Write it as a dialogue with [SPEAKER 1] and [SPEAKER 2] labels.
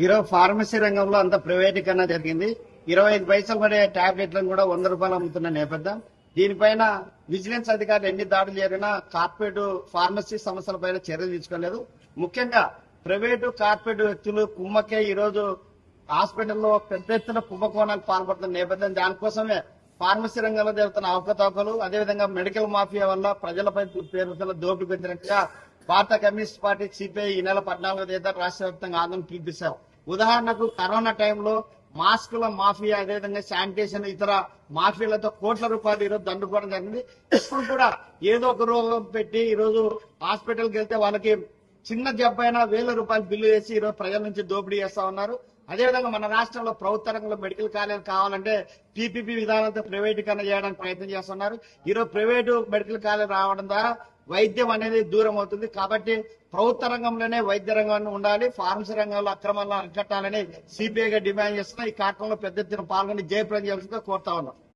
[SPEAKER 1] ఈరోజు ఫార్మసీ రంగంలో అంత ప్రైవేటీకరణ జరిగింది. 25 పైసలు పడే టాబ్లెట్లను కూడా 100 రూపాయలు అమ్ముతున్న నేపథ్యం. దీనిపైన విజిలెన్స్ అధికారులు ఎన్ని దాడులు జరిగినా కార్పొరేట్ ఫార్మసీ సంస్థలపైన చర్యలు తీసుకోలేదు. ముఖ్యంగా ప్రైవేటు కార్పొరేట్ వ్యక్తులు కుమ్మకే ఈరోజు హాస్పిటల్లో పెద్ద ఎత్తున కుంభకోణాలు పాల్పడుతున్న నేపథ్యం. దానికోసమే ఫార్మసీ రంగంలో జరుగుతున్న అవకతవకలు, అదేవిధంగా మెడికల్ మాఫియా వల్ల ప్రజలపై పేరుతున్న దోపిడీ పెంచినట్టుగా భారత కమ్యూనిస్ట్ పార్టీ సిపిఐ ఈ నెల 14వ తేదీ రాష్ట్ర వ్యాప్తంగా ఆందోళన పిలిపిస్తారు. ఉదాహరణకు కరోనా టైంలో మాస్కుల మాఫియా, అదేవిధంగా శానిటేషన్, ఇతర మాఫియాలతో కోట్ల రూపాయలు ఈరోజు దండుకోవడం జరిగింది. ఇప్పుడు కూడా ఏదో ఒక రోగం పెట్టి ఈరోజు హాస్పిటల్కి వెళ్తే వాళ్ళకి చిన్న జబ్బైనా 1000 రూపాయలు బిల్లు వేసి ఈరోజు ప్రజల నుంచి దోపిడీ చేస్తా ఉన్నారు. అదేవిధంగా మన రాష్ట్రంలో ప్రభుత్వ రంగంలో మెడికల్ కాలేజ్ కావాలంటే పీపీపీ విధానంతో ప్రైవేటీకరణ చేయడానికి ప్రయత్నం చేస్తున్నారు. ఈరోజు ప్రైవేటు మెడికల్ కాలేజ్ రావడం ద్వారా వైద్యం అనేది దూరం అవుతుంది. కాబట్టి ప్రభుత్వ రంగంలోనే వైద్య రంగం ఉండాలి, ఫార్మసీ రంగంలో అక్రమాలను అరికట్టాలని సిపిఐగా డిమాండ్ చేస్తున్నా. ఈ కార్యక్రమంలో పెద్ద ఎత్తున పాల్గొని జయప్రదం చేయాల్సిందిగా కోరుతా ఉన్నాం.